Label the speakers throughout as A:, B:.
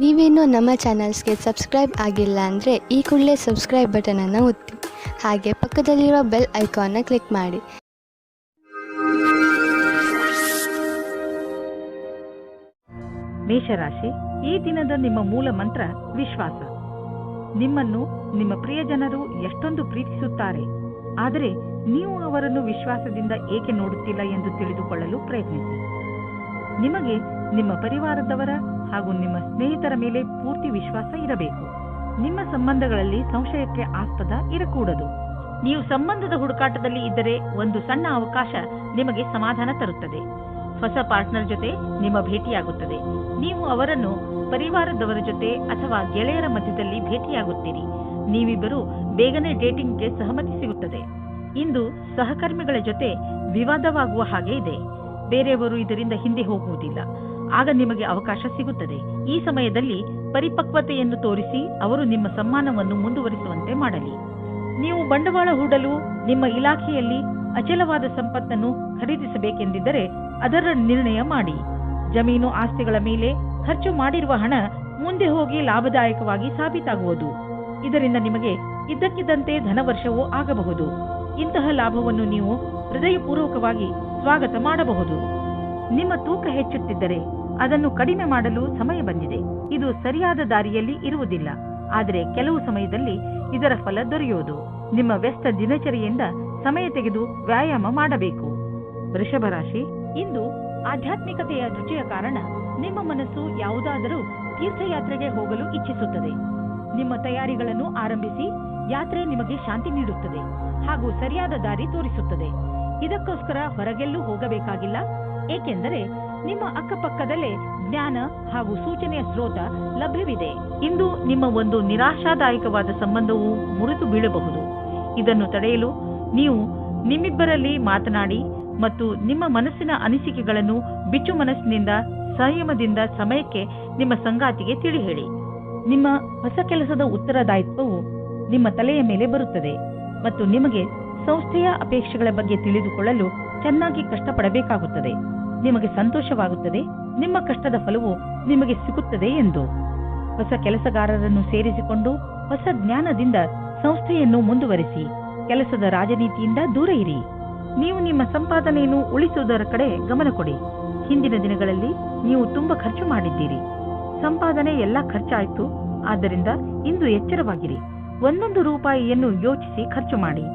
A: ನೀವೇನೂ ನಮ್ಮ ಚಾನಲ್ಸ್ಗೆ ಸಬ್ಸ್ಕ್ರೈಬ್ ಆಗಿಲ್ಲ ಅಂದರೆ ಈ ಕೂಡಲೇ ಸಬ್ಸ್ಕ್ರೈಬ್ ಬಟನನ್ನು ಒತ್ತಿ, ಹಾಗೆ ಪಕ್ಕದಲ್ಲಿರುವ ಬೆಲ್ ಐಕಾನ್ನ ಕ್ಲಿಕ್ ಮಾಡಿ.
B: ಮೇಷರಾಶಿ, ಈ ದಿನದ ನಿಮ್ಮ ಮೂಲ ಮಂತ್ರ ವಿಶ್ವಾಸ. ನಿಮ್ಮನ್ನು ನಿಮ್ಮ ಪ್ರಿಯಜನರು ಎಷ್ಟೊಂದು ಪ್ರೀತಿಸುತ್ತಾರೆ, ಆದರೆ ನೀವು ಅವರನ್ನು ವಿಶ್ವಾಸದಿಂದ ಏಕೆ ನೋಡುತ್ತಿಲ್ಲ ಎಂದು ತಿಳಿದುಕೊಳ್ಳಲು ಪ್ರಯತ್ನಿಸಿ. ನಿಮಗೆ ನಿಮ್ಮ ಪರಿವಾರದವರ ಹಾಗೂ ನಿಮ್ಮ ಸ್ನೇಹಿತರ ಮೇಲೆ ಪೂರ್ತಿ ವಿಶ್ವಾಸ ಇರಬೇಕು. ನಿಮ್ಮ ಸಂಬಂಧಗಳಲ್ಲಿ ಸಂಶಯಕ್ಕೆ ಆಸ್ಪದ ಇರಕೂಡದು. ನೀವು ಸಂಬಂಧದ ಹುಡುಕಾಟದಲ್ಲಿ ಇದ್ದರೆ ಒಂದು ಸಣ್ಣ ಅವಕಾಶ ನಿಮಗೆ ಸಮಾಧಾನ ತರುತ್ತದೆ. ಹೊಸ ಪಾರ್ಟ್ನರ್ ಜೊತೆ ನಿಮ್ಮ ಭೇಟಿಯಾಗುತ್ತದೆ. ನೀವು ಅವರನ್ನು ಪರಿವಾರದವರ ಜೊತೆ ಅಥವಾ ಗೆಳೆಯರ ಮಧ್ಯದಲ್ಲಿ ಭೇಟಿಯಾಗುತ್ತೀರಿ. ನೀವಿಬ್ಬರು ಬೇಗನೆ ಡೇಟಿಂಗ್ಗೆ ಸಹಮತಿ ಸಿಗುತ್ತದೆ. ಇಂದು ಸಹಕರ್ಮಿಗಳ ಜೊತೆ ವಿವಾದವಾಗುವ ಹಾಗೆ ಇದೆ. ಬೇರೆಯವರು ಇದರಿಂದ ಹಿಂದೆ ಹೋಗುವುದಿಲ್ಲ. ಆಗ ನಿಮಗೆ ಅವಕಾಶ ಸಿಗುತ್ತದೆ. ಈ ಸಮಯದಲ್ಲಿ ಪರಿಪಕ್ವತೆಯನ್ನು ತೋರಿಸಿ ಅವರು ನಿಮ್ಮ ಸಮ್ಮಾನವನ್ನು ಮುಂದುವರಿಸುವಂತೆ ಮಾಡಲಿ. ನೀವು ಬಂಡವಾಳ ಹೂಡಲು ನಿಮ್ಮ ಇಲಾಖೆಯಲ್ಲಿ ಅಚಲವಾದ ಸಂಪತ್ತನ್ನು ಖರೀದಿಸಬೇಕೆಂದಿದ್ದರೆ ಅದರ ನಿರ್ಣಯ ಮಾಡಿ. ಜಮೀನು ಆಸ್ತಿಗಳ ಮೇಲೆ ಖರ್ಚು ಮಾಡಿರುವ ಹಣ ಮುಂದೆ ಹೋಗಿ ಲಾಭದಾಯಕವಾಗಿ ಸಾಬೀತಾಗುವುದು. ಇದರಿಂದ ನಿಮಗೆ ಇದ್ದಕ್ಕಿದ್ದಂತೆ ಧನವರ್ಷವೂ ಆಗಬಹುದು. ಇಂತಹ ಲಾಭವನ್ನು ನೀವು ಹೃದಯಪೂರ್ವಕವಾಗಿ ಸ್ವಾಗತ ಮಾಡಬಹುದು. ನಿಮ್ಮ ತೂಕ ಹೆಚ್ಚುತ್ತಿದ್ದರೆ ಅದನ್ನು ಕಡಿಮೆ ಮಾಡಲು ಸಮಯ ಬಂದಿದೆ. ಇದು ಸರಿಯಾದ ದಾರಿಯಲ್ಲಿ ಇರುವುದಿಲ್ಲ, ಆದರೆ ಕೆಲವು ಸಮಯದಲ್ಲಿ ಇದರ ಫಲ ದೊರೆಯುವುದು. ನಿಮ್ಮ ವ್ಯಸ್ತ ದಿನಚರಿಯಿಂದ ಸಮಯ ತೆಗೆದು ವ್ಯಾಯಾಮ ಮಾಡಬೇಕು. ವೃಷಭ ರಾಶಿ, ಇಂದು ಆಧ್ಯಾತ್ಮಿಕತೆಯ ರುಚಿಯ ಕಾರಣ ನಿಮ್ಮ ಮನಸ್ಸು ಯಾವುದಾದರೂ ತೀರ್ಥಯಾತ್ರೆಗೆ ಹೋಗಲು ಇಚ್ಛಿಸುತ್ತದೆ. ನಿಮ್ಮ ತಯಾರಿಗಳನ್ನು ಆರಂಭಿಸಿ. ಯಾತ್ರೆ ನಿಮಗೆ ಶಾಂತಿ ನೀಡುತ್ತದೆ ಹಾಗೂ ಸರಿಯಾದ ದಾರಿ ತೋರಿಸುತ್ತದೆ. ಇದಕ್ಕೋಸ್ಕರ ಹೊರಗೆಲ್ಲೂ ಹೋಗಬೇಕಾಗಿಲ್ಲ, ಏಕೆಂದರೆ ನಿಮ್ಮ ಅಕ್ಕಪಕ್ಕದಲ್ಲೇ ಜ್ಞಾನ ಹಾಗೂ ಸೂಚನೆಯ ಸ್ರೋತ ಲಭ್ಯವಿದೆ. ಇಂದು ನಿಮ್ಮ ಒಂದು ನಿರಾಶಾದಾಯಕವಾದ ಸಂಬಂಧವು ಮುರಿದು ಬೀಳಬಹುದು. ಇದನ್ನು ತಡೆಯಲು ನೀವು ನಿಮ್ಮಿಬ್ಬರಲ್ಲಿ ಮಾತನಾಡಿ ಮತ್ತು ನಿಮ್ಮ ಮನಸ್ಸಿನ ಅನಿಸಿಕೆಗಳನ್ನು ಬಿಚ್ಚು ಮನಸ್ಸಿನಿಂದ ಸಂಯಮದಿಂದ ಸಮಯಕ್ಕೆ ನಿಮ್ಮ ಸಂಗಾತಿಗೆ ತಿಳಿ ಹೇಳಿ. ನಿಮ್ಮ ಹೊಸ ಕೆಲಸದ ಉತ್ತರದಾಯಿತ್ವವು ನಿಮ್ಮ ತಲೆಯ ಮೇಲೆ ಬರುತ್ತದೆ ಮತ್ತು ನಿಮಗೆ ಸಂಸ್ಥೆಯ ಅಪೇಕ್ಷೆಗಳ ಬಗ್ಗೆ ತಿಳಿದುಕೊಳ್ಳಲು ಚೆನ್ನಾಗಿ ಕಷ್ಟಪಡಬೇಕಾಗುತ್ತದೆ. ನಿಮಗೆ ಸಂತೋಷವಾಗುತ್ತದೆ, ನಿಮ್ಮ ಕಷ್ಟದ ಫಲವು ನಿಮಗೆ ಸಿಗುತ್ತದೆ ಎಂದು. ಹೊಸ ಕೆಲಸಗಾರರನ್ನು ಸೇರಿಸಿಕೊಂಡು ಹೊಸ ಜ್ಞಾನದಿಂದ ಸಂಸ್ಥೆಯನ್ನು ಮುಂದುವರಿಸಿ. ಕೆಲಸದ ರಾಜನೀತಿಯಿಂದ ದೂರ ಇರಿ. ನೀವು ನಿಮ್ಮ ಸಂಪಾದನೆಯನ್ನು ಉಳಿಸುವುದರ ಕಡೆ ಗಮನ ಕೊಡಿ. ಹಿಂದಿನ ದಿನಗಳಲ್ಲಿ ನೀವು ತುಂಬಾ ಖರ್ಚು ಮಾಡಿದ್ದೀರಿ. ಸಂಪಾದನೆ ಎಲ್ಲ ಖರ್ಚಾಯಿತು. ಆದ್ದರಿಂದ ಇಂದು ಎಚ್ಚರವಾಗಿರಿ. ಒಂದೊಂದು ರೂಪಾಯಿಯನ್ನು ಯೋಚಿಸಿ ಖರ್ಚು ಮಾಡಿ.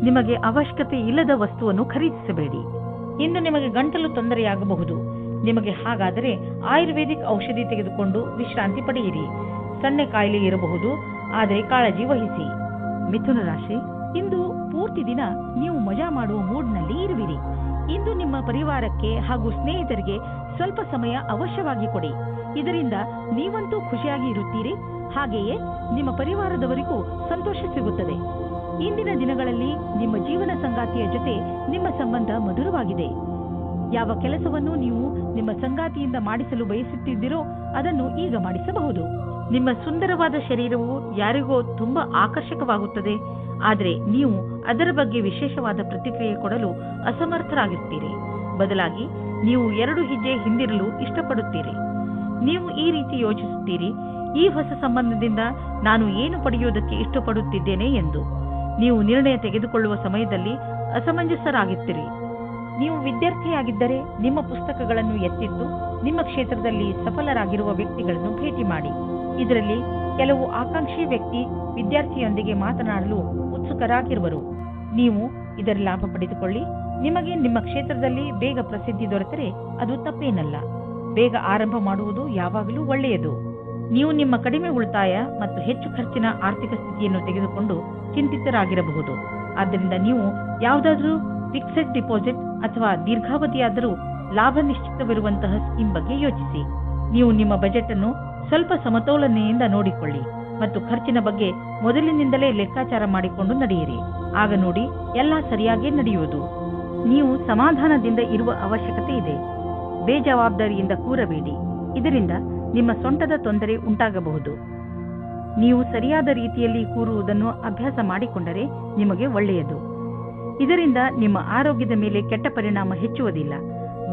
B: ನಿಮಗೆ ಅವಶ್ಯಕತೆ ಇಲ್ಲದ ವಸ್ತುವನ್ನು ಖರೀದಿಸಬೇಡಿ. ಇಂದು ನಿಮಗೆ ಗಂಟಲು ತೊಂದರೆಯಾಗಬಹುದು. ನಿಮಗೆ ಹಾಗಾದರೆ ಆಯುರ್ವೇದಿಕ್ ಔಷಧಿ ತೆಗೆದುಕೊಂಡು ವಿಶ್ರಾಂತಿ ಪಡೆಯಿರಿ. ಸಣ್ಣ ಕಾಯಿಲೆ ಇರಬಹುದು, ಆದರೆ ಕಾಳಜಿ ವಹಿಸಿ. ಮಿಥುನ ರಾಶಿ, ಇಂದು ಪೂರ್ತಿ ದಿನ ನೀವು ಮಜಾ ಮಾಡುವ ಮೂಡ್ನಲ್ಲಿ ಇರುವಿರಿ. ಇಂದು ನಿಮ್ಮ ಪರಿವಾರಕ್ಕೆ ಹಾಗೂ ಸ್ನೇಹಿತರಿಗೆ ಸ್ವಲ್ಪ ಸಮಯ ಅವಶ್ಯವಾಗಿ ಕೊಡಿ. ಇದರಿಂದ ನೀವಂತೂ ಖುಷಿಯಾಗಿ ಇರುತ್ತೀರಿ, ಹಾಗೆಯೇ ನಿಮ್ಮ ಪರಿವಾರದವರಿಗೂ ಸಂತೋಷ ಸಿಗುತ್ತದೆ. ಇಂದಿನ ದಿನಗಳಲ್ಲಿ ನಿಮ್ಮ ಜೀವನ ಸಂಗಾತಿಯ ಜೊತೆ ನಿಮ್ಮ ಸಂಬಂಧ ಮಧುರವಾಗಿದೆ. ಯಾವ ಕೆಲಸವನ್ನು ನೀವು ನಿಮ್ಮ ಸಂಗಾತಿಯಿಂದ ಮಾಡಿಸಲು ಬಯಸುತ್ತಿದ್ದೀರೋ ಅದನ್ನು ಈಗ ಮಾಡಿಸಬಹುದು. ನಿಮ್ಮ ಸುಂದರವಾದ ಶರೀರವು ಯಾರಿಗೋ ತುಂಬಾ ಆಕರ್ಷಕವಾಗುತ್ತದೆ, ಆದರೆ ನೀವು ಅದರ ಬಗ್ಗೆ ವಿಶೇಷವಾದ ಪ್ರತಿಕ್ರಿಯೆ ಕೊಡಲು ಅಸಮರ್ಥರಾಗಿರ್ತೀರಿ. ಬದಲಾಗಿ ನೀವು 2 ಹೆಜ್ಜೆ ಹಿಂದಿರಲು ಇಷ್ಟಪಡುತ್ತೀರಿ. ನೀವು ಈ ರೀತಿ ಯೋಚಿಸುತ್ತೀರಿ, ಈ ಹೊಸ ಸಂಬಂಧದಿಂದ ನಾನು ಏನು ಪಡೆಯುವುದಕ್ಕೆ ಇಷ್ಟಪಡುತ್ತಿದ್ದೇನೆ ಎಂದು. ನೀವು ನಿರ್ಣಯ ತೆಗೆದುಕೊಳ್ಳುವ ಸಮಯದಲ್ಲಿ ಅಸಮಂಜಸರಾಗಿರ್ತೀರಿ. ನೀವು ವಿದ್ಯಾರ್ಥಿಯಾಗಿದ್ದರೆ ನಿಮ್ಮ ಪುಸ್ತಕಗಳನ್ನು ಎತ್ತಿಟ್ಟು ನಿಮ್ಮ ಕ್ಷೇತ್ರದಲ್ಲಿ ಸಫಲರಾಗಿರುವ ವ್ಯಕ್ತಿಗಳನ್ನು ಭೇಟಿ ಮಾಡಿ. ಇದರಲ್ಲಿ ಕೆಲವು ಆಕಾಂಕ್ಷಿ ವ್ಯಕ್ತಿ ವಿದ್ಯಾರ್ಥಿಯೊಂದಿಗೆ ಮಾತನಾಡಲು ಉತ್ಸುಕರಾಗಿರುವರು. ನೀವು ಇದರ ಲಾಭ ಪಡೆದುಕೊಳ್ಳಿ. ನಿಮಗೆ ನಿಮ್ಮ ಕ್ಷೇತ್ರದಲ್ಲಿ ಬೇಗ ಪ್ರಸಿದ್ಧಿ ದೊರೆತರೆ ಅದು ತಪ್ಪೇನಲ್ಲ. ಬೇಗ ಆರಂಭ ಮಾಡುವುದು ಯಾವಾಗಲೂ ಒಳ್ಳೆಯದು. ನೀವು ನಿಮ್ಮ ಕಡಿಮೆ ಉಳಿತಾಯ ಮತ್ತು ಹೆಚ್ಚು ಖರ್ಚಿನ ಆರ್ಥಿಕ ಸ್ಥಿತಿಯನ್ನು ತೆಗೆದುಕೊಂಡು ಚಿಂತಿತರಾಗಿರಬಹುದು. ಆದ್ದರಿಂದ ನೀವು ಯಾವುದಾದ್ರೂ ಫಿಕ್ಸೆಡ್ ಡಿಪಾಸಿಟ್ ಅಥವಾ ದೀರ್ಘಾವಧಿಯಾದರೂ ಲಾಭ ನಿಶ್ಚಿತವಿರುವಂತಹ ಸ್ಕೀಮ್ ಬಗ್ಗೆ ಯೋಚಿಸಿ. ನೀವು ನಿಮ್ಮ ಬಜೆಟ್ ಅನ್ನು ಸ್ವಲ್ಪ ಸಮತೋಲನೆಯಿಂದ ನೋಡಿಕೊಳ್ಳಿ ಮತ್ತು ಖರ್ಚಿನ ಬಗ್ಗೆ ಮೊದಲಿನಿಂದಲೇ ಲೆಕ್ಕಾಚಾರ ಮಾಡಿಕೊಂಡು ನಡೆಯಿರಿ. ಆಗ ನೋಡಿ ಎಲ್ಲ ಸರಿಯಾಗಿ ನಡೆಯುವುದು. ನೀವು ಸಮಾಧಾನದಿಂದ ಇರುವ ಅವಶ್ಯಕತೆ ಇದೆ. ಬೇಜವಾಬ್ದಾರಿಯಿಂದ ಕೂರಬೇಡಿ. ಇದರಿಂದ ನಿಮ್ಮ ಸೊಂಟದ ತೊಂದರೆ ಉಂಟಾಗಬಹುದು. ನೀವು ಸರಿಯಾದ ರೀತಿಯಲ್ಲಿ ಕೂರುವುದನ್ನು ಅಭ್ಯಾಸ ಮಾಡಿಕೊಂಡರೆ ನಿಮಗೆ ಒಳ್ಳೆಯದು. ಇದರಿಂದ ನಿಮ್ಮ ಆರೋಗ್ಯದ ಮೇಲೆ ಕೆಟ್ಟ ಪರಿಣಾಮ ಹೆಚ್ಚುವುದಿಲ್ಲ.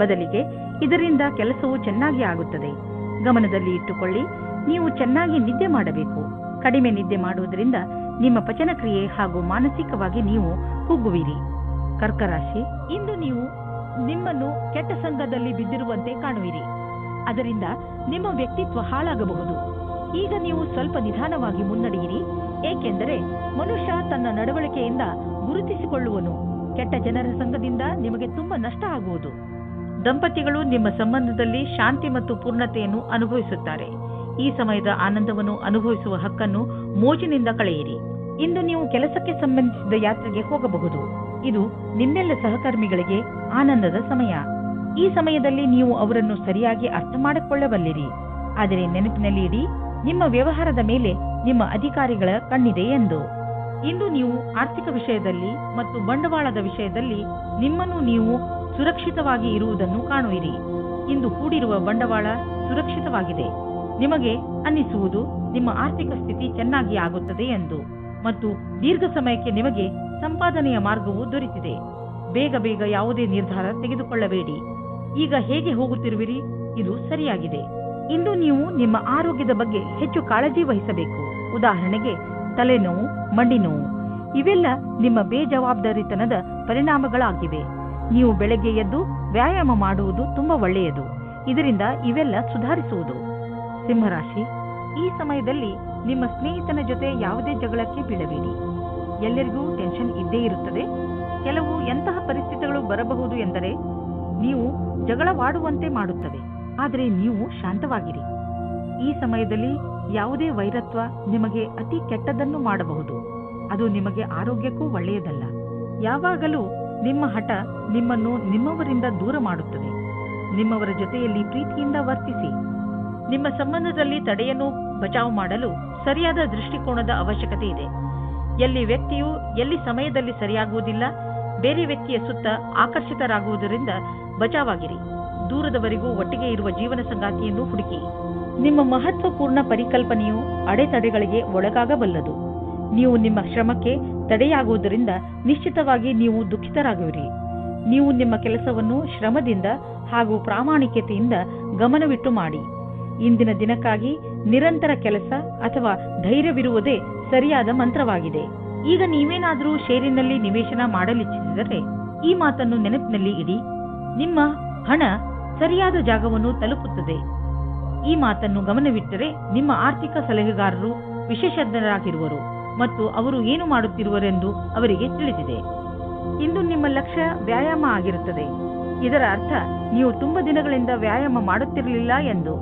B: ಬದಲಿಗೆ ಇದರಿಂದ ಕೆಲಸವು ಚೆನ್ನಾಗಿ ಆಗುತ್ತದೆ. ಗಮನದಲ್ಲಿ ಇಟ್ಟುಕೊಳ್ಳಿ, ನೀವು ಚೆನ್ನಾಗಿ ನಿದ್ದೆ ಮಾಡಬೇಕು. ಕಡಿಮೆ ನಿದ್ದೆ ಮಾಡುವುದರಿಂದ ನಿಮ್ಮ ಪಚನಕ್ರಿಯೆ ಹಾಗೂ ಮಾನಸಿಕವಾಗಿ ನೀವು ಕುಗ್ಗುವಿರಿ. ಕರ್ಕ ರಾಶಿ, ಇಂದು ನೀವು ನಿಮ್ಮನ್ನು ಕೆಟ್ಟ ಸಂಘದಲ್ಲಿ ಬಿದ್ದಿರುವಂತೆ ಕಾಣುವಿರಿ. ಅದರಿಂದ ನಿಮ್ಮ ವ್ಯಕ್ತಿತ್ವ ಹಾಳಾಗಬಹುದು. ಈಗ ನೀವು ಸ್ವಲ್ಪ ನಿಧಾನವಾಗಿ ಮುನ್ನಡೆಯಿರಿ, ಏಕೆಂದರೆ ಮನುಷ್ಯ ತನ್ನ ನಡವಳಿಕೆಯಿಂದ ಗುರುತಿಸಿಕೊಳ್ಳುವನು. ಕೆಟ್ಟ ಜನರ ಸಂಘದಿಂದ ನಿಮಗೆ ತುಂಬಾ ನಷ್ಟ ಆಗುವುದು. ದಂಪತಿಗಳು ನಿಮ್ಮ ಸಂಬಂಧದಲ್ಲಿ ಶಾಂತಿ ಮತ್ತು ಪೂರ್ಣತೆಯನ್ನು ಅನುಭವಿಸುತ್ತಾರೆ. ಈ ಸಮಯದ ಆನಂದವನ್ನು ಅನುಭವಿಸುವ ಹಕ್ಕನ್ನು ಮೋಜಿನಿಂದ ಕಳೆಯಿರಿ. ಇಂದು ನೀವು ಕೆಲಸಕ್ಕೆ ಸಂಬಂಧಿಸಿದ ಯಾತ್ರೆಗೆ ಹೋಗಬಹುದು. ಇದು ನಿಮ್ಮೆಲ್ಲ ಸಹಕರ್ಮಿಗಳಿಗೆ ಆನಂದದ ಸಮಯ. ಈ ಸಮಯದಲ್ಲಿ ನೀವು ಅವರನ್ನು ಸರಿಯಾಗಿ ಅರ್ಥ ಮಾಡಿಕೊಳ್ಳಬಲ್ಲಿರಿ. ಆದರೆ ನೆನಪಿನಲ್ಲಿ ಇಡಿ, ನಿಮ್ಮ ವ್ಯವಹಾರದ ಮೇಲೆ ನಿಮ್ಮ ಅಧಿಕಾರಿಗಳ ಕಣ್ಣಿದೆ ಎಂದು. ಇಂದು ನೀವು ಆರ್ಥಿಕ ವಿಷಯದಲ್ಲಿ ಮತ್ತು ಬಂಡವಾಳದ ವಿಷಯದಲ್ಲಿ ನಿಮ್ಮನ್ನು ನೀವು ಸುರಕ್ಷಿತವಾಗಿ ಇರುವುದನ್ನು ಕಾಣುವಿರಿ. ಇಂದು ಹೂಡಿರುವ ಬಂಡವಾಳ ಸುರಕ್ಷಿತವಾಗಿದೆ. ನಿಮಗೆ ಅನ್ನಿಸುವುದು ನಿಮ್ಮ ಆರ್ಥಿಕ ಸ್ಥಿತಿ ಚೆನ್ನಾಗಿ ಆಗುತ್ತದೆ ಎಂದು ಮತ್ತು ದೀರ್ಘ ಸಮಯಕ್ಕೆ ನಿಮಗೆ ಸಂಪಾದನೆಯ ಮಾರ್ಗವು ದೊರೆತಿದೆ. ಬೇಗ ಬೇಗ ಯಾವುದೇ ನಿರ್ಧಾರ ತೆಗೆದುಕೊಳ್ಳಬೇಡಿ. ಈಗ ಹೇಗೆ ಹೋಗುತ್ತಿರುವಿರಿ, ಇದು ಸರಿಯಾಗಿದೆ. ಇಂದು ನೀವು ನಿಮ್ಮ ಆರೋಗ್ಯದ ಬಗ್ಗೆ ಹೆಚ್ಚು ಕಾಳಜಿ ವಹಿಸಬೇಕು. ಉದಾಹರಣೆಗೆ ತಲೆನೋವು, ಮಂಡಿ ನೋವು, ಇವೆಲ್ಲ ನಿಮ್ಮ ಬೇಜವಾಬ್ದಾರಿತನದ ಪರಿಣಾಮಗಳಾಗಿವೆ. ನೀವು ಬೆಳಗ್ಗೆ ಎದ್ದು ವ್ಯಾಯಾಮ ಮಾಡುವುದು ತುಂಬಾ ಒಳ್ಳೆಯದು. ಇದರಿಂದ ಇವೆಲ್ಲ ಸುಧಾರಿಸುವುದು. ಸಿಂಹರಾಶಿ, ಈ ಸಮಯದಲ್ಲಿ ನಿಮ್ಮ ಸ್ನೇಹಿತನ ಜೊತೆ ಯಾವುದೇ ಜಗಳಕ್ಕೆ ಬೀಳಬೇಡಿ. ಎಲ್ಲರಿಗೂ ಟೆನ್ಷನ್ ಇದ್ದೇ ಇರುತ್ತದೆ. ಕೆಲವು ಎಂತಹ ಪರಿಸ್ಥಿತಿಗಳು ಬರಬಹುದು ಎಂದರೆ ನೀವು ಜಗಳವಾಡುವಂತೆ ಮಾಡುತ್ತವೆ. ಆದರೆ ನೀವು ಶಾಂತವಾಗಿರಿ. ಈ ಸಮಯದಲ್ಲಿ ಯಾವುದೇ ವೈರತ್ವ ನಿಮಗೆ ಅತಿ ಕೆಟ್ಟದನ್ನು ಮಾಡಬಹುದು. ಅದು ನಿಮಗೆ ಆರೋಗ್ಯಕ್ಕೂ ಒಳ್ಳೆಯದಲ್ಲ. ಯಾವಾಗಲೂ ನಿಮ್ಮ ಹಠ ನಿಮ್ಮನ್ನು ನಿಮ್ಮವರಿಂದ ದೂರ ಮಾಡುತ್ತದೆ. ನಿಮ್ಮವರ ಜೊತೆಯಲ್ಲಿ ಪ್ರೀತಿಯಿಂದ ವರ್ತಿಸಿ. ನಿಮ್ಮ ಸಂಬಂಧದಲ್ಲಿ ತಡೆಯನ್ನು ಬಚಾವ್ ಮಾಡಲು ಸರಿಯಾದ ದೃಷ್ಟಿಕೋನದ ಅವಶ್ಯಕತೆ ಇದೆ. ಎಲ್ಲಿ ವ್ಯಕ್ತಿಯು ಎಲ್ಲಿ ಸಮಯದಲ್ಲಿ ಸರಿಯಾಗುವುದಿಲ್ಲ, ಬೇರೆ ವ್ಯಕ್ತಿಯ ಸುತ್ತ ಆಕರ್ಷಿತರಾಗುವುದರಿಂದ ಬಚಾವಾಗಿರಿ. ದೂರದವರೆಗೂ ಒಟ್ಟಿಗೆ ಇರುವ ಜೀವನ ಸಂಗಾತಿಯನ್ನು ಹುಡುಕಿ. ನಿಮ್ಮ ಮಹತ್ವಪೂರ್ಣ ಪರಿಕಲ್ಪನೆಯು ಅಡೆತಡೆಗಳಿಗೆ ಒಳಗಾಗಬಲ್ಲದು. ನೀವು ನಿಮ್ಮ ಶ್ರಮಕ್ಕೆ ತಡೆಯಾಗುವುದರಿಂದ ನಿಶ್ಚಿತವಾಗಿ ನೀವು ದುಃಖಿತರಾಗುವಿರಿ. ನೀವು ನಿಮ್ಮ ಕೆಲಸವನ್ನು ಶ್ರಮದಿಂದ ಹಾಗೂ ಪ್ರಾಮಾಣಿಕತೆಯಿಂದ ಗಮನವಿಟ್ಟು ಮಾಡಿ. ಇಂದಿನ ದಿನಕ್ಕಾಗಿ ನಿರಂತರ ಕೆಲಸ ಅಥವಾ ಧೈರ್ಯವಿರುವುದೇ ಸರಿಯಾದ ಮಂತ್ರವಾಗಿದೆ. ಈಗ ನೀವೇನಾದರೂ ಷೇರಿನಲ್ಲಿ ನಿವೇಶನ ಮಾಡಲಿಚ್ಛಿಸಿದರೆ ಈ ಮಾತನ್ನು ನೆನಪಿನಲ್ಲಿ ಇಡಿ. ನಿಮ್ಮ ಹಣ ಸರಿಯಾದ ಜಾಗವನ್ನು ತಲುಪುತ್ತದೆ. ಈ ಮಾತನ್ನು ಗಮನವಿಟ್ಟರೆ ನಿಮ್ಮ ಆರ್ಥಿಕ ಸಲಹೆಗಾರರು ವಿಶೇಷಜ್ಞರಾಗಿರುವರು ಮತ್ತು ಅವರು ಏನು ಮಾಡುತ್ತಿರುವರೆಂದು ಅವರಿಗೆ ತಿಳಿದಿದೆ. ಇಂದು ನಿಮ್ಮ ಲಕ್ಷ್ಯ ವ್ಯಾಯಾಮ ಆಗಿರುತ್ತದೆ. ಇದರ ಅರ್ಥ ನೀವು ತುಂಬಾ ದಿನಗಳಿಂದ ವ್ಯಾಯಾಮ ಮಾಡುತ್ತಿರಲಿಲ್ಲ ಎಂದು.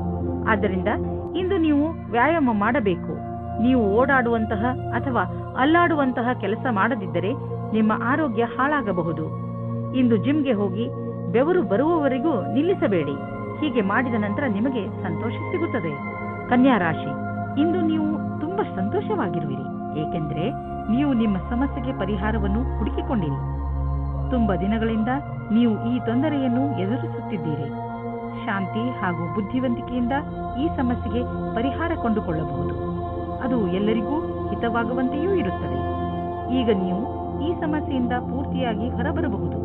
B: ಆದ್ದರಿಂದ ಇಂದು ನೀವು ವ್ಯಾಯಾಮ ಮಾಡಬೇಕು. ನೀವು ಓಡಾಡುವಂತಹ ಅಥವಾ ಅಲ್ಲಾಡುವಂತಹ ಕೆಲಸ ಮಾಡದಿದ್ದರೆ ನಿಮ್ಮ ಆರೋಗ್ಯ ಹಾಳಾಗಬಹುದು. ಇಂದು ಜಿಮ್ಗೆ ಹೋಗಿ ಬೆವರು ಬರುವವರೆಗೂ ನಿಲ್ಲಿಸಬೇಡಿ. ಹೀಗೆ ಮಾಡಿದ ನಂತರ ನಿಮಗೆ ಸಂತೋಷ ಸಿಗುತ್ತದೆ. ಕನ್ಯಾ ರಾಶಿ, ಇಂದು ನೀವು ತುಂಬಾ ಸಂತೋಷವಾಗಿರುವಿರಿ, ಏಕೆಂದರೆ ನೀವು ನಿಮ್ಮ ಸಮಸ್ಯೆಗೆ ಪರಿಹಾರವನ್ನು ಹುಡುಕಿಕೊಂಡಿರಿ. ತುಂಬಾ ದಿನಗಳಿಂದ ನೀವು ಈ ತೊಂದರೆಯನ್ನು ಎದುರಿಸುತ್ತಿದ್ದೀರಿ. ಶಾಂತಿ ಹಾಗೂ ಬುದ್ಧಿವಂತಿಕೆಯಿಂದ ಈ ಸಮಸ್ಯೆಗೆ ಪರಿಹಾರ ಕಂಡುಕೊಳ್ಳಬಹುದು. ಅದು ಎಲ್ಲರಿಗೂ ಹಿತವಾಗುವಂತೆಯೂ ಇರುತ್ತದೆ. ಈಗ ನೀವು ಈ ಸಮಸ್ಯೆಯಿಂದ ಪೂರ್ತಿಯಾಗಿ ಹೊರಬರಬಹುದು.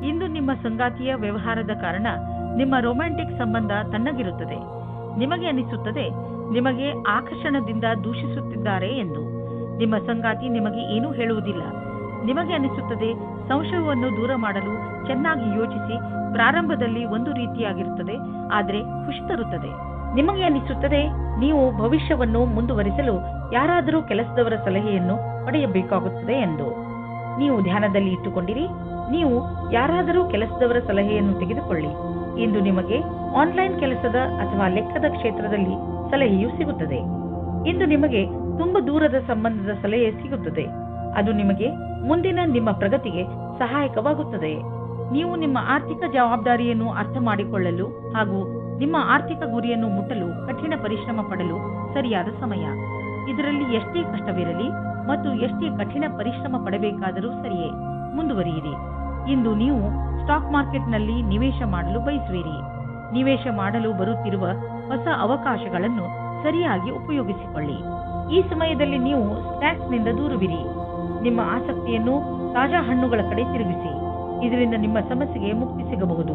B: ಇಂದು ನಿಮ್ಮ ಸಂಗಾತಿಯ ವ್ಯವಹಾರದ ಕಾರಣ ನಿಮ್ಮ ರೊಮ್ಯಾಂಟಿಕ್ ಸಂಬಂಧ ತಣ್ಣಗಿರುತ್ತದೆ. ನಿಮಗೆ ಅನಿಸುತ್ತದೆ ನಿಮಗೆ ಆಕರ್ಷಣದಿಂದ ದೂಷಿಸುತ್ತಿದ್ದಾರೆ ಎಂದು. ನಿಮ್ಮ ಸಂಗಾತಿ ನಿಮಗೆ ಏನೂ ಹೇಳುವುದಿಲ್ಲ. ನಿಮಗೆ ಅನಿಸುತ್ತದೆ ಸಂಶಯವನ್ನು ದೂರ ಮಾಡಲು ಚೆನ್ನಾಗಿ ಯೋಚಿಸಿ. ಪ್ರಾರಂಭದಲ್ಲಿ ಒಂದು ರೀತಿಯಾಗಿರುತ್ತದೆ, ಆದರೆ ಖುಷಿ ತರುತ್ತದೆ. ನಿಮಗೆ ಅನಿಸುತ್ತದೆ ನೀವು ಭವಿಷ್ಯವನ್ನು ಮುಂದುವರಿಸಲು ಯಾರಾದರೂ ಕೆಲಸದವರ ಸಲಹೆಯನ್ನು ಪಡೆಯಬೇಕಾಗುತ್ತದೆ ಎಂದು. ನೀವು ಧ್ಯಾನದಲ್ಲಿ ಇಟ್ಟುಕೊಂಡಿರಿ. ನೀವು ಯಾರಾದರೂ ಕೆಲಸದವರ ಸಲಹೆಯನ್ನು ತೆಗೆದುಕೊಳ್ಳಿ. ಇಂದು ನಿಮಗೆ ಆನ್ಲೈನ್ ಕೆಲಸದ ಅಥವಾ ಲೆಕ್ಕದ ಕ್ಷೇತ್ರದಲ್ಲಿ ಸಲಹೆಯು ಸಿಗುತ್ತದೆ. ಇಂದು ನಿಮಗೆ ತುಂಬಾ ದೂರದ ಸಂಬಂಧದ ಸಲಹೆ ಸಿಗುತ್ತದೆ. ಅದು ನಿಮಗೆ ಮುಂದಿನ ನಿಮ್ಮ ಪ್ರಗತಿಗೆ ಸಹಾಯಕವಾಗುತ್ತದೆ. ನೀವು ನಿಮ್ಮ ಆರ್ಥಿಕ ಜವಾಬ್ದಾರಿಯನ್ನು ಅರ್ಥ ಮಾಡಿಕೊಳ್ಳಲು ಹಾಗೂ ನಿಮ್ಮ ಆರ್ಥಿಕ ಗುರಿಯನ್ನು ಮುಟ್ಟಲು ಕಠಿಣ ಪರಿಶ್ರಮ ಪಡಲು ಸರಿಯಾದ ಸಮಯ. ಇದರಲ್ಲಿ ಎಷ್ಟೇ ಕಷ್ಟವಿರಲಿ ಮತ್ತು ಎಷ್ಟೇ ಕಠಿಣ ಪರಿಶ್ರಮ ಪಡಬೇಕಾದರೂ ಸರಿಯೇ, ಮುಂದುವರಿಯಿರಿ. ಇಂದು ನೀವು ಸ್ಟಾಕ್ ಮಾರ್ಕೆಟ್ನಲ್ಲಿ ನಿವೇಶ ಮಾಡಲು ಬಯಸುವಿರಿ. ನಿವೇಶ ಮಾಡಲು ಬರುತ್ತಿರುವ ಹೊಸ ಅವಕಾಶಗಳನ್ನು ಸರಿಯಾಗಿ ಉಪಯೋಗಿಸಿಕೊಳ್ಳಿ. ಈ ಸಮಯದಲ್ಲಿ ನೀವು ಸ್ನ್ಯಾಕ್ಸ್ನಿಂದ ದೂರವಿರಿ. ನಿಮ್ಮ ಆಸಕ್ತಿಯನ್ನು ತಾಜಾ ಹಣ್ಣುಗಳ ಕಡೆ ತಿರುಗಿಸಿ. ಇದರಿಂದ ನಿಮ್ಮ ಸಮಸ್ಯೆಗೆ ಮುಕ್ತಿ ಸಿಗಬಹುದು.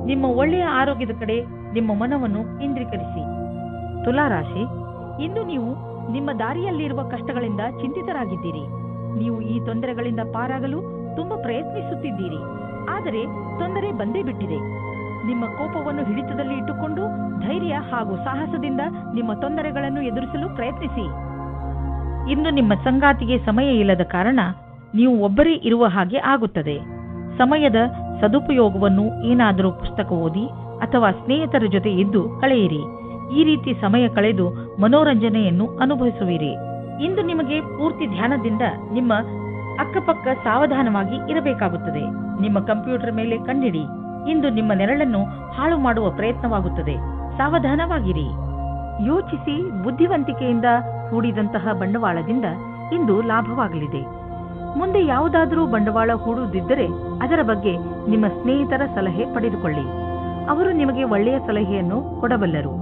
B: ನಿಮ್ಮ ಒಳ್ಳೆಯ ಆರೋಗ್ಯದ ಕಡೆ ನಿಮ್ಮ ಮನವನ್ನು ಕೇಂದ್ರೀಕರಿಸಿ. ತುಲಾ ರಾಶಿ, ಇಂದು ನೀವು ನಿಮ್ಮ ದಾರಿಯಲ್ಲಿರುವ ಕಷ್ಟಗಳಿಂದ ಚಿಂತಿತರಾಗಿದ್ದೀರಿ. ನೀವು ಈ ತೊಂದರೆಗಳಿಂದ ಪಾರಾಗಲು ತುಂಬಾ ಪ್ರಯತ್ನಿಸುತ್ತಿದ್ದೀರಿ. ಆದರೆ ತೊಂದರೆ ಬಂದೇ ಬಿಟ್ಟಿದೆ. ನಿಮ್ಮ ಕೋಪವನ್ನು ಹಿಡಿತದಲ್ಲಿ ಇಟ್ಟುಕೊಂಡು ಧೈರ್ಯ ಹಾಗೂ ಸಾಹಸದಿಂದ ನಿಮ್ಮ ತೊಂದರೆಗಳನ್ನು ಎದುರಿಸಲು ಪ್ರಯತ್ನಿಸಿ. ಇಂದು ನಿಮ್ಮ ಸಂಗಾತಿಗೆ ಸಮಯ ಇಲ್ಲದ ಕಾರಣ ನೀವು ಒಬ್ಬರೇ ಇರುವ ಹಾಗೆ ಆಗುತ್ತದೆ. ಸಮಯದ ಸದುಪಯೋಗವನ್ನು ಏನಾದರೂ ಪುಸ್ತಕ ಓದಿ ಅಥವಾ ಸ್ನೇಹಿತರ ಜೊತೆ ಇದ್ದು ಕಳೆಯಿರಿ. ಈ ರೀತಿ ಸಮಯ ಕಳೆದು ಮನೋರಂಜನೆಯನ್ನು ಅನುಭವಿಸುವಿರಿ. ಇಂದು ನಿಮಗೆ ಪೂರ್ತಿ ಧ್ಯಾನದಿಂದ ನಿಮ್ಮ ಅಕ್ಕಪಕ್ಕ ಸಾವಧಾನವಾಗಿ ಇರಬೇಕಾಗುತ್ತದೆ. ನಿಮ್ಮ ಕಂಪ್ಯೂಟರ್ ಮೇಲೆ ಕಣ್ಣಿಡಿ. ಇಂದು ನಿಮ್ಮ ನೆರಳನ್ನು ಹಾಳು ಮಾಡುವ ಪ್ರಯತ್ನವಾಗುತ್ತದೆ. ಸಾವಧಾನವಾಗಿರಿ. ಯೋಚಿಸಿ ಬುದ್ಧಿವಂತಿಕೆಯಿಂದ ಹೂಡಿದಂತಹ ಬಂಡವಾಳದಿಂದ ಇಂದು ಲಾಭವಾಗಲಿದೆ. ಮುಂದೆ ಯಾವುದಾದರೂ ಬಂಡವಾಳ ಹೂಡುವುದಿದ್ದರೆ ಅದರ ಬಗ್ಗೆ ನಿಮ್ಮ ಸ್ನೇಹಿತರ ಸಲಹೆ ಪಡೆದುಕೊಳ್ಳಿ. ಅವರು ನಿಮಗೆ ಒಳ್ಳೆಯ ಸಲಹೆಯನ್ನು ಕೊಡಬಲ್ಲರು.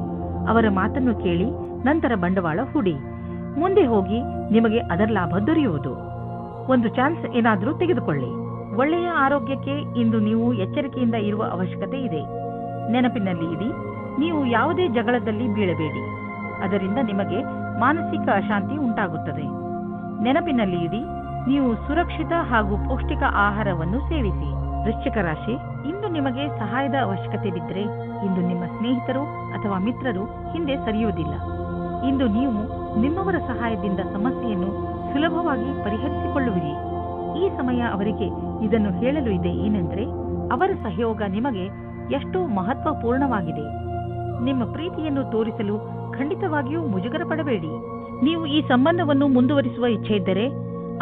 B: ಅವರ ಮಾತನ್ನು ಕೇಳಿ ನಂತರ ಬಂಡವಾಳ ಹೂಡಿ. ಮುಂದೆ ಹೋಗಿ ನಿಮಗೆ ಅದರ ಲಾಭ ದೊರೆಯುವುದು. ಒಂದು ಚಾನ್ಸ್ ಏನಾದರೂ ತೆಗೆದುಕೊಳ್ಳಿ. ಒಳ್ಳೆಯ ಆರೋಗ್ಯಕ್ಕೆ ಇಂದು ನೀವು ಎಚ್ಚರಿಕೆಯಿಂದ ಇರುವ ಅವಶ್ಯಕತೆ ಇದೆ. ನೆನಪಿನಲ್ಲಿ ಇಡಿ, ನೀವು ಯಾವುದೇ ಜಗಳದಲ್ಲಿ ಬೀಳಬೇಡಿ. ಅದರಿಂದ ನಿಮಗೆ ಮಾನಸಿಕ ಅಶಾಂತಿ ಉಂಟಾಗುತ್ತದೆ. ನೆನಪಿನಲ್ಲಿ ಇಡಿ, ನೀವು ಸುರಕ್ಷಿತ ಹಾಗೂ ಪೌಷ್ಟಿಕ ಆಹಾರವನ್ನು ಸೇವಿಸಿ. ವೃಶ್ಚಿಕ ರಾಶಿ, ಇಂದು ನಿಮಗೆ ಸಹಾಯದ ಅವಶ್ಯಕತೆ ಬಿದ್ದರೆ ಇಂದು ನಿಮ್ಮ ಸ್ನೇಹಿತರು ಅಥವಾ ಮಿತ್ರರು ಹಿಂದೆ ಸರಿಯುವುದಿಲ್ಲ. ಇಂದು ನೀವು ನಿಮ್ಮವರ ಸಹಾಯದಿಂದ ಸಮಸ್ಯೆಯನ್ನು ಸುಲಭವಾಗಿ ಪರಿಹರಿಸಿಕೊಳ್ಳುವಿರಿ. ಈ ಸಮಯ ಅವರಿಗೆ ಇದನ್ನು ಹೇಳಲು ಇದೆ ಏನೆಂದರೆ ಅವರ ಸಹಯೋಗ ನಿಮಗೆ ಎಷ್ಟು ಮಹತ್ವಪೂರ್ಣವಾಗಿದೆ. ನಿಮ್ಮ ಪ್ರೀತಿಯನ್ನು ತೋರಿಸಲು ಖಂಡಿತವಾಗಿಯೂ ಮುಜುಗರ ಪಡಬೇಡಿ. ನೀವು ಈ ಸಂಬಂಧವನ್ನು ಮುಂದುವರಿಸುವ ಇಚ್ಛೆ ಇದ್ದರೆ,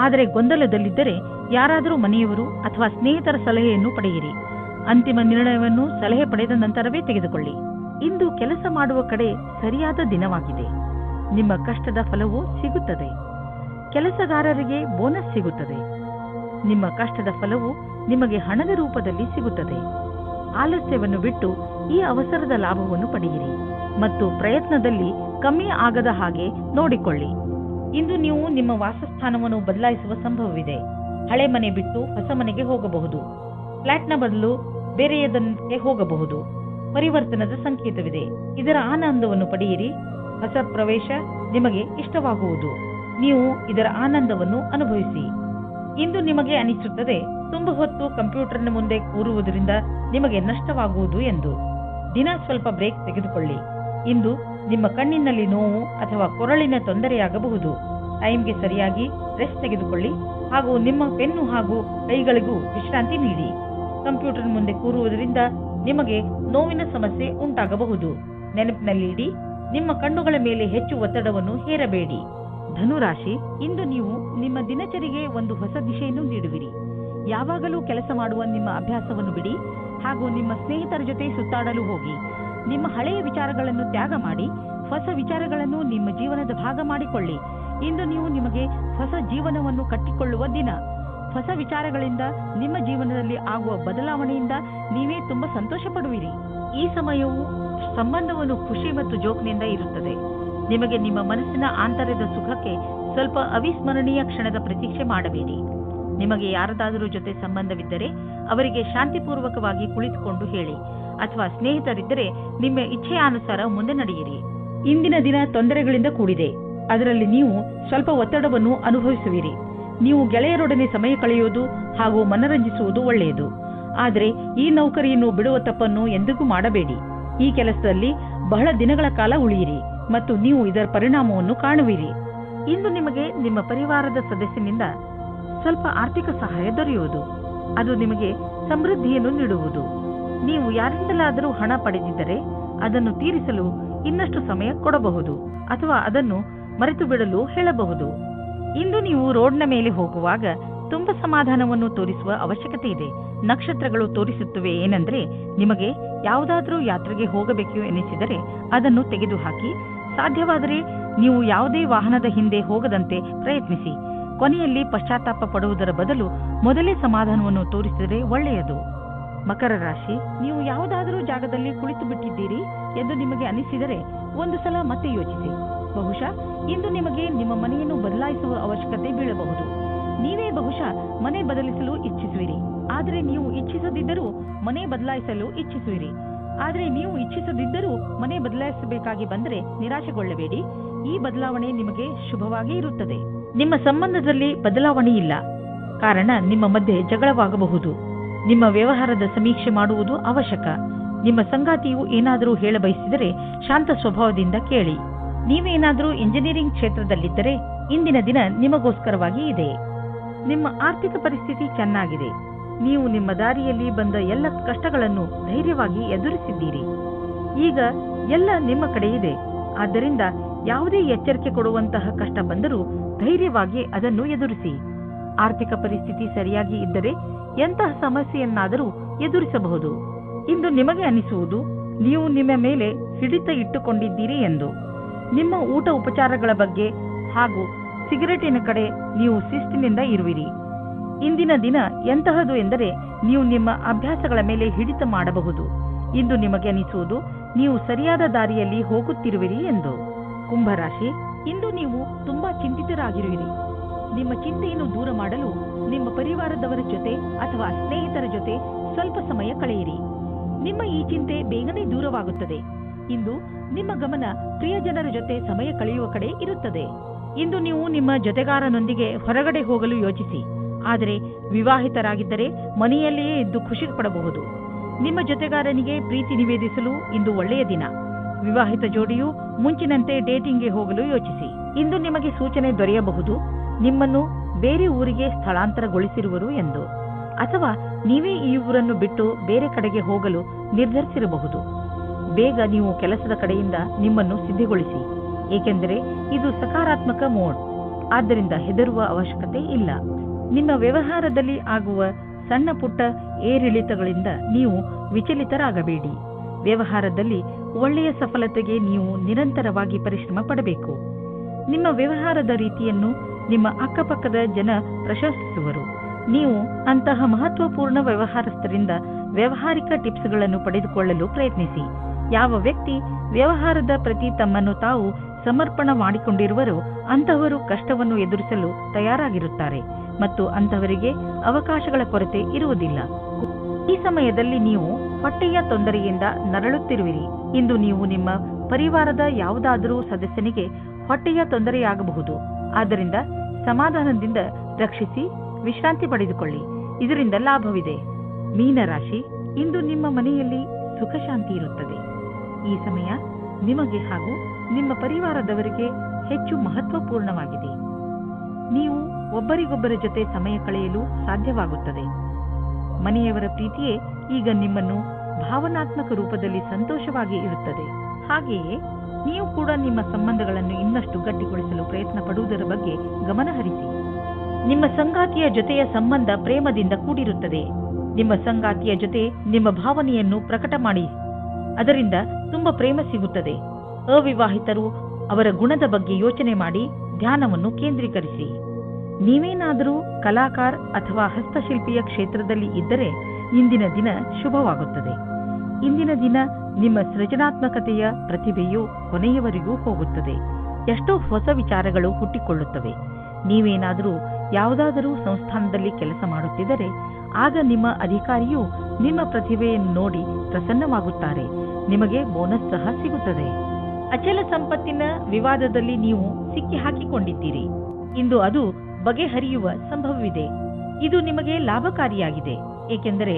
B: ಆದರೆ ಗೊಂದಲದಲ್ಲಿದ್ದರೆ ಯಾರಾದರೂ ಮನೆಯವರು ಅಥವಾ ಸ್ನೇಹಿತರ ಸಲಹೆಯನ್ನು ಪಡೆಯಿರಿ. ಅಂತಿಮ ನಿರ್ಣಯವನ್ನು ಸಲಹೆ ಪಡೆದ ನಂತರವೇ ತೆಗೆದುಕೊಳ್ಳಿ. ಇಂದು ಕೆಲಸ ಮಾಡುವ ಕಡೆ ಸರಿಯಾದ ದಿನವಾಗಿದೆ. ನಿಮ್ಮ ಕಷ್ಟದ ಫಲವು ಸಿಗುತ್ತದೆ. ಕೆಲಸಗಾರರಿಗೆ ಬೋನಸ್ ಸಿಗುತ್ತದೆ. ನಿಮ್ಮ ಕಷ್ಟದ ಫಲವು ನಿಮಗೆ ಹಣದ ರೂಪದಲ್ಲಿ ಸಿಗುತ್ತದೆ. ಆಲಸ್ಯವನ್ನು ಬಿಟ್ಟು ಈ ಅವಸರದ ಲಾಭವನ್ನು ಪಡೆಯಿರಿ ಮತ್ತು ಪ್ರಯತ್ನದಲ್ಲಿ ಕಮ್ಮಿ ಆಗದ ಹಾಗೆ ನೋಡಿಕೊಳ್ಳಿ. ಇಂದು ನೀವು ನಿಮ್ಮ ವಾಸಸ್ಥಾನವನ್ನು ಬದಲಾಯಿಸುವ ಸಂಭವವಿದೆ. ಹಳೆ ಮನೆ ಬಿಟ್ಟು ಹೊಸ ಮನೆಗೆ ಹೋಗಬಹುದು. ಫ್ಲಾಟ್ನ ಬದಲು ಬೇರೆಯದಕ್ಕೆ ಹೋಗಬಹುದು. ಪರಿವರ್ತನದ ಸಂಕೇತವಿದೆ. ಇದರ ಆನಂದವನ್ನು ಪಡೆಯಿರಿ. ಹೊಸ ಪ್ರವೇಶ ನಿಮಗೆ ಇಷ್ಟವಾಗುವುದು. ನೀವು ಇದರ ಆನಂದವನ್ನು ಅನುಭವಿಸಿ. ಇಂದು ನಿಮಗೆ ಅನಿಸುತ್ತದೆ ತುಂಬ ಹೊತ್ತು ಕಂಪ್ಯೂಟರ್ನ ಮುಂದೆ ಕೂರುವುದರಿಂದ ನಿಮಗೆ ನಷ್ಟವಾಗುವುದು ಎಂದು. ದಿನ ಸ್ವಲ್ಪ ಬ್ರೇಕ್ ತೆಗೆದುಕೊಳ್ಳಿ. ಇಂದು ನಿಮ್ಮ ಕಣ್ಣಿನಲ್ಲಿ ನೋವು ಅಥವಾ ಕೊರಳಿನ ತೊಂದರೆಯಾಗಬಹುದು. ಟೈಮ್ಗೆ ಸರಿಯಾಗಿ ರೆಸ್ಟ್ ತೆಗೆದುಕೊಳ್ಳಿ ಹಾಗೂ ನಿಮ್ಮ ಪೆನ್ನು ಹಾಗೂ ಕೈಗಳಿಗೂ ವಿಶ್ರಾಂತಿ ನೀಡಿ. ಕಂಪ್ಯೂಟರ್ ಮುಂದೆ ಕೂರುವುದರಿಂದ ನಿಮಗೆ ನೋವಿನ ಸಮಸ್ಯೆ ಉಂಟಾಗಬಹುದು. ನೆನಪಿನಲ್ಲಿ ಇಡಿ, ನಿಮ್ಮ ಕಣ್ಣುಗಳ ಮೇಲೆ ಹೆಚ್ಚು ಒತ್ತಡವನ್ನು ಹೇರಬೇಡಿ. ಧನುರಾಶಿ, ಇಂದು ನೀವು ನಿಮ್ಮ ದಿನಚರಿಗೆ ಒಂದು ಹೊಸ ದಿಶೆಯನ್ನು ನೀಡುವಿರಿ. ಯಾವಾಗಲೂ ಕೆಲಸ ಮಾಡುವ ನಿಮ್ಮ ಅಭ್ಯಾಸವನ್ನು ಬಿಡಿ ಹಾಗೂ ನಿಮ್ಮ ಸ್ನೇಹಿತರ ಜೊತೆ ಸುತ್ತಾಡಲು ಹೋಗಿ. ನಿಮ್ಮ ಹಳೆಯ ವಿಚಾರಗಳನ್ನು ತ್ಯಾಗ ಮಾಡಿ ಹೊಸ ವಿಚಾರಗಳನ್ನು ನಿಮ್ಮ ಜೀವನದ ಭಾಗ ಮಾಡಿಕೊಳ್ಳಿ. ಇಂದು ನೀವು ನಿಮಗೆ ಹೊಸ ಜೀವನವನ್ನು ಕಟ್ಟಿಕೊಳ್ಳುವ ದಿನ. ಹೊಸ ವಿಚಾರಗಳಿಂದ ನಿಮ್ಮ ಜೀವನದಲ್ಲಿ ಆಗುವ ಬದಲಾವಣೆಯಿಂದ ನೀವೇ ತುಂಬಾ ಸಂತೋಷ ಪಡುವಿರಿ. ಈ ಸಮಯವು ಸಂಬಂಧವನ್ನು ಖುಷಿ ಮತ್ತು ಜೋಕ್ನಿಂದ ಇರುತ್ತದೆ. ನಿಮಗೆ ನಿಮ್ಮ ಮನಸ್ಸಿನ ಆಂತರ್ಯದ ಸುಖಕ್ಕೆ ಸ್ವಲ್ಪ ಅವಿಸ್ಮರಣೀಯ ಕ್ಷಣದ ಪ್ರತೀಕ್ಷೆ ಮಾಡಬೇಡಿ. ನಿಮಗೆ ಯಾರದಾದರೂ ಜೊತೆ ಸಂಬಂಧವಿದ್ದರೆ ಅವರಿಗೆ ಶಾಂತಿಪೂರ್ವಕವಾಗಿ ಕುಳಿತುಕೊಂಡು ಹೇಳಿ ಅಥವಾ ಸ್ನೇಹಿತರಿದ್ದರೆ ನಿಮ್ಮ ಇಚ್ಛೆಯಾನುಸಾರ ಮುಂದೆ ನಡೆಯಿರಿ. ಇಂದಿನ ದಿನ ತೊಂದರೆಗಳಿಂದ ಕೂಡಿದೆ. ಅದರಲ್ಲಿ ನೀವು ಸ್ವಲ್ಪ ಒತ್ತಡವನ್ನು ಅನುಭವಿಸುವಿರಿ. ನೀವು ಗೆಳೆಯರೊಡನೆ ಸಮಯ ಕಳೆಯುವುದು ಹಾಗೂ ಮನರಂಜಿಸುವುದು ಒಳ್ಳೆಯದು. ಆದರೆ ಈ ನೌಕರಿಯನ್ನು ಬಿಡುವ ತಪ್ಪನ್ನು ಎಂದಿಗೂ ಮಾಡಬೇಡಿ. ಈ ಕೆಲಸದಲ್ಲಿ ಬಹಳ ದಿನಗಳ ಕಾಲ ಉಳಿಯಿರಿ ಮತ್ತು ನೀವು ಇದರ ಪರಿಣಾಮವನ್ನು ಕಾಣುವಿರಿ. ಇಂದು ನಿಮಗೆ ನಿಮ್ಮ ಪರಿವಾರದ ಸದಸ್ಯನಿಂದ ಸ್ವಲ್ಪ ಆರ್ಥಿಕ ಸಹಾಯ ದೊರೆಯುವುದು. ಅದು ನಿಮಗೆ ಸಮೃದ್ಧಿಯನ್ನು ನೀಡುವುದು. ನೀವು ಯಾರಿಂದಲಾದರೂ ಹಣ ಪಡೆದಿದ್ದರೆ ಅದನ್ನು ತೀರಿಸಲು ಇನ್ನಷ್ಟು ಸಮಯ ಕೊಡಬಹುದು ಅಥವಾ ಅದನ್ನು ಮರೆತು ಬಿಡಲು ಹೇಳಬಹುದು. ಇಂದು ನೀವು ರೋಡ್ನ ಮೇಲೆ ಹೋಗುವಾಗ ತುಂಬ ಸಮಾಧಾನವನ್ನು ತೋರಿಸುವ ಅವಶ್ಯಕತೆ ಇದೆ. ನಕ್ಷತ್ರಗಳು ತೋರಿಸುತ್ತವೆ ಏನೆಂದರೆ ನಿಮಗೆ ಯಾವುದಾದರೂ ಯಾತ್ರೆಗೆ ಹೋಗಬೇಕು ಎನಿಸಿದರೆ ಅದನ್ನು ತೆಗೆದುಹಾಕಿ. ಸಾಧ್ಯವಾದರೆ ನೀವು ಯಾವುದೇ ವಾಹನದ ಹಿಂದೆ ಹೋಗದಂತೆ ಪ್ರಯತ್ನಿಸಿ. ಕೊನೆಯಲ್ಲಿ ಪಶ್ಚಾತ್ತಾಪ ಪಡುವುದರ ಬದಲು ಮೊದಲೇ ಸಮಾಧಾನವನ್ನು ತೋರಿಸಿದರೆ ಒಳ್ಳೆಯದು. ಮಕರ ರಾಶಿ, ನೀವು ಯಾವುದಾದರೂ ಜಾಗದಲ್ಲಿ ಕುಳಿತು ಬಿಟ್ಟಿದ್ದೀರಿ ಎಂದು ನಿಮಗೆ ಅನಿಸಿದರೆ ಒಂದು ಸಲ ಮತ್ತೆ ಯೋಚಿಸಿ. ಬಹುಶಃ ಇಂದು ನಿಮಗೆ ನಿಮ್ಮ ಮನೆಯನ್ನು ಬದಲಾಯಿಸುವ ಅವಶ್ಯಕತೆ ಬೀಳಬಹುದು. ನೀವೇ ಬಹುಶಃ ಮನೆ ಬದಲಿಸಲು ಇಚ್ಛಿಸುವಿರಿ, ಆದರೆ ನೀವು ಇಚ್ಛಿಸದಿದ್ದರೂ ಮನೆ ಬದಲಾಯಿಸಲು ಇಚ್ಛಿಸುವಿರಿ. ಆದರೆ ನೀವು ಇಚ್ಛಿಸದಿದ್ದರೂ ಮನೆ ಬದಲಾಯಿಸಬೇಕಾಗಿ ಬಂದರೆ ನಿರಾಶೆಗೊಳ್ಳಬೇಡಿ. ಈ ಬದಲಾವಣೆ ನಿಮಗೆ ಶುಭವಾಗಿ ಇರುತ್ತದೆ. ನಿಮ್ಮ ಸಂಬಂಧದಲ್ಲಿ ಬದಲಾವಣೆ ಇಲ್ಲ, ಕಾರಣ ನಿಮ್ಮ ಮಧ್ಯೆ ಜಗಳವಾಗಬಹುದು. ನಿಮ್ಮ ವ್ಯವಹಾರದ ಸಮೀಕ್ಷೆ ಮಾಡುವುದು ಅವಶ್ಯಕ. ನಿಮ್ಮ ಸಂಗಾತಿಯು ಏನಾದರೂ ಹೇಳ ಬಯಸಿದರೆ ಶಾಂತ ಸ್ವಭಾವದಿಂದ ಕೇಳಿ. ನೀವೇನಾದರೂ ಇಂಜಿನಿಯರಿಂಗ್ ಕ್ಷೇತ್ರದಲ್ಲಿದ್ದರೆ ಇಂದಿನ ದಿನ ನಿಮಗೋಸ್ಕರವಾಗಿ ಇದೆ. ನಿಮ್ಮ ಆರ್ಥಿಕ ಪರಿಸ್ಥಿತಿ ಚೆನ್ನಾಗಿದೆ. ನೀವು ನಿಮ್ಮ ದಾರಿಯಲ್ಲಿ ಬಂದ ಎಲ್ಲ ಕಷ್ಟಗಳನ್ನು ಧೈರ್ಯವಾಗಿ ಎದುರಿಸಿದ್ದೀರಿ. ಈಗ ಎಲ್ಲ ನಿಮ್ಮ ಕಡೆ ಇದೆ. ಆದ್ದರಿಂದ ಯಾವುದೇ ಎಚ್ಚರಿಕೆ ಕೊಡುವಂತಹ ಕಷ್ಟ ಬಂದರೂ ಧೈರ್ಯವಾಗಿ ಅದನ್ನು ಎದುರಿಸಿ. ಆರ್ಥಿಕ ಪರಿಸ್ಥಿತಿ ಸರಿಯಾಗಿ ಇದ್ದರೆ ಎಂತಹ ಸಮಸ್ಯೆಯನ್ನಾದರೂ ಎದುರಿಸಬಹುದು. ಇಂದು ನಿಮಗೆ ಅನಿಸುವುದು ನೀವು ನಿಮ್ಮ ಮೇಲೆ ಹಿಡಿತ ಇಟ್ಟುಕೊಂಡಿದ್ದೀರಿ ಎಂದು. ನಿಮ್ಮ ಊಟ ಉಪಚಾರಗಳ ಬಗ್ಗೆ ಹಾಗೂ ಸಿಗರೇಟಿನ ಕಡೆ ನೀವು ಶಿಸ್ತಿನಿಂದ ಇರುವಿರಿ. ಇಂದಿನ ದಿನ ಎಂತಹದು ಎಂದರೆ ನೀವು ನಿಮ್ಮ ಅಭ್ಯಾಸಗಳ ಮೇಲೆ ಹಿಡಿತ ಮಾಡಬಹುದು. ಇಂದು ನಿಮಗೆ ಅನಿಸುವುದು ನೀವು ಸರಿಯಾದ ದಾರಿಯಲ್ಲಿ ಹೋಗುತ್ತಿರುವಿರಿ ಎಂದು. ಕುಂಭರಾಶಿ, ಇಂದು ನೀವು ತುಂಬಾ ಚಿಂತಿತರಾಗಿರುವಿರಿ. ನಿಮ್ಮ ಚಿಂತೆಯನ್ನು ದೂರ ಮಾಡಲು ನಿಮ್ಮ ಪರಿವಾರದವರ ಜೊತೆ ಅಥವಾ ಸ್ನೇಹಿತರ ಜೊತೆ ಸ್ವಲ್ಪ ಸಮಯ ಕಳೆಯಿರಿ. ನಿಮ್ಮ ಈ ಚಿಂತೆ ಬೇಗನೆ ದೂರವಾಗುತ್ತದೆ. ಇಂದು ನಿಮ್ಮ ಗಮನ ಪ್ರಿಯಜನರ ಜೊತೆ ಸಮಯ ಕಳೆಯುವ ಕಡೆ ಇರುತ್ತದೆ. ಇಂದು ನೀವು ನಿಮ್ಮ ಜೊತೆಗಾರನೊಂದಿಗೆ ಹೊರಗಡೆ ಹೋಗಲು ಯೋಚಿಸಿ. ಆದರೆ ವಿವಾಹಿತರಾಗಿದ್ದರೆ ಮನೆಯಲ್ಲಿಯೇ ಇದ್ದು ಖುಷಿ ಪಡಬಹುದು. ನಿಮ್ಮ ಜೊತೆಗಾರನಿಗೆ ಪ್ರೀತಿ ನಿವೇದಿಸಲು ಇಂದು ಒಳ್ಳೆಯ ದಿನ. ವಿವಾಹಿತ ಜೋಡಿಯು ಮುಂಚಿನಂತೆ ಡೇಟಿಂಗ್ಗೆ ಹೋಗಲು ಯೋಚಿಸಿ. ಇಂದು ನಿಮಗೆ ಸೂಚನೆ ದೊರೆಯಬಹುದು ನಿಮ್ಮನ್ನು ಬೇರೆ ಊರಿಗೆ ಸ್ಥಳಾಂತರಗೊಳಿಸಿರುವರು ಎಂದು, ಅಥವಾ ನೀವೇ ಈ ಊರನ್ನು ಬಿಟ್ಟು ಬೇರೆ ಕಡೆಗೆ ಹೋಗಲು ನಿರ್ಧರಿಸಿರಬಹುದು. ಬೇಗ ನೀವು ಕೆಲಸದ ಕಡೆಯಿಂದ ನಿಮ್ಮನ್ನು ಸಿದ್ಧಗೊಳಿಸಿ, ಏಕೆಂದರೆ ಇದು ಸಕಾರಾತ್ಮಕ ಮೋಡ್. ಆದ್ದರಿಂದ ಹೆದರುವ ಅವಶ್ಯಕತೆ ಇಲ್ಲ. ನಿಮ್ಮ ವ್ಯವಹಾರದಲ್ಲಿ ಆಗುವ ಸಣ್ಣ ಪುಟ್ಟ ಏರಿಳಿತಗಳಿಂದ ನೀವು ವಿಚಲಿತರಾಗಬೇಡಿ. ವ್ಯವಹಾರದಲ್ಲಿ ಒಳ್ಳೆಯ ಸಫಲತೆಗೆ ನೀವು ನಿರಂತರವಾಗಿ ಪರಿಶ್ರಮ ಪಡಬೇಕು. ನಿಮ್ಮ ವ್ಯವಹಾರದ ರೀತಿಯನ್ನು ನಿಮ್ಮ ಅಕ್ಕಪಕ್ಕದ ಜನ ಪ್ರಶಂಸಿಸುವರು. ನೀವು ಅಂತಹ ಮಹತ್ವಪೂರ್ಣ ವ್ಯವಹಾರಸ್ಥರಿಂದ ವ್ಯಾವಹಾರಿಕ ಟಿಪ್ಸ್ಗಳನ್ನು ಪಡೆದುಕೊಳ್ಳಲು ಪ್ರಯತ್ನಿಸಿ. ಯಾವ ವ್ಯಕ್ತಿ ವ್ಯವಹಾರದ ಪ್ರತಿ ತಮ್ಮನ್ನು ತಾವು ಸಮರ್ಪಣ ಮಾಡಿಕೊಂಡಿರುವರೋ ಅಂತಹವರು ಕಷ್ಟವನ್ನು ಎದುರಿಸಲು ತಯಾರಾಗಿರುತ್ತಾರೆ ಮತ್ತು ಅಂತಹವರಿಗೆ ಅವಕಾಶಗಳ ಕೊರತೆ ಇರುವುದಿಲ್ಲ. ಈ ಸಮಯದಲ್ಲಿ ನೀವು ಹೊಟ್ಟೆಯ ತೊಂದರೆಯಿಂದ ನರಳುತ್ತಿರುವಿರಿ. ಇಂದು ನೀವು ನಿಮ್ಮ ಪರಿವಾರದ ಯಾವುದಾದರೂ ಸದಸ್ಯನಿಗೆ ಹೊಟ್ಟೆಯ ತೊಂದರೆಯಾಗಬಹುದು. ಆದ್ದರಿಂದ ಸಮಾಧಾನದಿಂದ ರಕ್ಷಿಸಿ ವಿಶ್ರಾಂತಿ ಪಡೆದುಕೊಳ್ಳಿ. ಇದರಿಂದ ಲಾಭವಿದೆ. ಮೀನರಾಶಿ, ಇಂದು ನಿಮ್ಮ ಮನೆಯಲ್ಲಿ ಸುಖ ಶಾಂತಿ ಇರುತ್ತದೆ. ಈ ಸಮಯ ನಿಮಗೆ ಹಾಗೂ ನಿಮ್ಮ ಪರಿವಾರದವರಿಗೆ ಹೆಚ್ಚು ಮಹತ್ವಪೂರ್ಣವಾಗಿದೆ. ನೀವು ಒಬ್ಬರಿಗೊಬ್ಬರ ಜೊತೆ ಸಮಯ ಕಳೆಯಲು ಸಾಧ್ಯವಾಗುತ್ತದೆ. ಮನೆಯವರ ಪ್ರೀತಿಯೇ ಈಗ ನಿಮ್ಮನ್ನು ಭಾವನಾತ್ಮಕ ರೂಪದಲ್ಲಿ ಸಂತೋಷವಾಗಿ ಇರುತ್ತದೆ. ಹಾಗೆಯೇ ನೀವು ಕೂಡ ನಿಮ್ಮ ಸಂಬಂಧಗಳನ್ನು ಇನ್ನಷ್ಟು ಗಟ್ಟಿಗೊಳಿಸಲು ಪ್ರಯತ್ನ ಪಡುವುದರ ಬಗ್ಗೆ ಗಮನ ಹರಿಸಿ. ನಿಮ್ಮ ಸಂಗಾತಿಯ ಜೊತೆಯ ಸಂಬಂಧ ಪ್ರೇಮದಿಂದ ಕೂಡಿರುತ್ತದೆ. ನಿಮ್ಮ ಸಂಗಾತಿಯ ಜೊತೆ ನಿಮ್ಮ ಭಾವನೆಯನ್ನು ಪ್ರಕಟ ಮಾಡಿ, ಅದರಿಂದ ತುಂಬ ಪ್ರೇಮ ಸಿಗುತ್ತದೆ. ಅವಿವಾಹಿತರು ಅವರ ಗುಣದ ಬಗ್ಗೆ ಯೋಚನೆ ಮಾಡಿ ಧ್ಯಾನವನ್ನು ಕೇಂದ್ರೀಕರಿಸಿ. ನೀವೇನಾದರೂ ಕಲಾಕಾರ ಅಥವಾ ಹಸ್ತಶಿಲ್ಪಿಯ ಕ್ಷೇತ್ರದಲ್ಲಿ ಇದ್ದರೆ ಇಂದಿನ ದಿನ ಶುಭವಾಗುತ್ತದೆ. ಇಂದಿನ ದಿನ ನಿಮ್ಮ ಸೃಜನಾತ್ಮಕತೆಯ ಪ್ರತಿಭೆಯು ಕೊನೆಯವರೆಗೂ ಹೋಗುತ್ತದೆ. ಎಷ್ಟೋ ಹೊಸ ವಿಚಾರಗಳು ಹುಟ್ಟಿಕೊಳ್ಳುತ್ತವೆ. ನೀವೇನಾದರೂ ಯಾವುದಾದರೂ ಸಂಸ್ಥಾನದಲ್ಲಿ ಕೆಲಸ ಮಾಡುತ್ತಿದ್ದರೆ ಆಗ ನಿಮ್ಮ ಅಧಿಕಾರಿಯು ನಿಮ್ಮ ಪ್ರತಿಭೆಯನ್ನು ನೋಡಿ ಪ್ರಸನ್ನವಾಗುತ್ತಾರೆ. ನಿಮಗೆ ಬೋನಸ್ ಸಹ ಸಿಗುತ್ತದೆ. ಅಚಲ ಸಂಪತ್ತಿನ ವಿವಾದದಲ್ಲಿ ನೀವು ಸಿಕ್ಕಿ ಹಾಕಿಕೊಂಡಿದ್ದೀರಿ. ಇಂದು ಅದು ಬಗೆಹರಿಯುವ ಸಂಭವವಿದೆ. ಇದು ನಿಮಗೆ ಲಾಭಕಾರಿಯಾಗಿದೆ, ಏಕೆಂದರೆ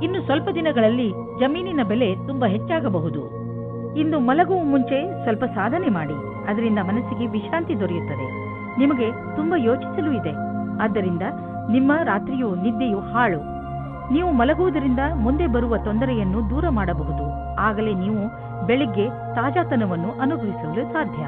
B: ಇನ್ನು ಸ್ವಲ್ಪ ದಿನಗಳಲ್ಲಿ ಜಮೀನಿನ ಬೆಲೆ ತುಂಬಾ ಹೆಚ್ಚಾಗಬಹುದು. ಇಂದು ಮಲಗುವ ಮುಂಚೆ ಸ್ವಲ್ಪ ಸಾಧನೆ ಮಾಡಿ, ಅದರಿಂದ ಮನಸ್ಸಿಗೆ ವಿಶ್ರಾಂತಿ ದೊರೆಯುತ್ತದೆ. ನಿಮಗೆ ತುಂಬಾ ಯೋಚಿಸಲು ಇದೆ, ಆದ್ದರಿಂದ ನಿಮ್ಮ ರಾತ್ರಿಯು ನಿದ್ದೆಯು ಹಾಳು. ನೀವು ಮಲಗುವುದರಿಂದ ಮುಂದೆ ಬರುವ ತೊಂದರೆಯನ್ನು ದೂರ ಮಾಡಬಹುದು. ಆಗಲೇ ನೀವು ಬೆಳಿಗ್ಗೆ ತಾಜಾತನವನ್ನು ಅನುಭವಿಸಲು ಸಾಧ್ಯ.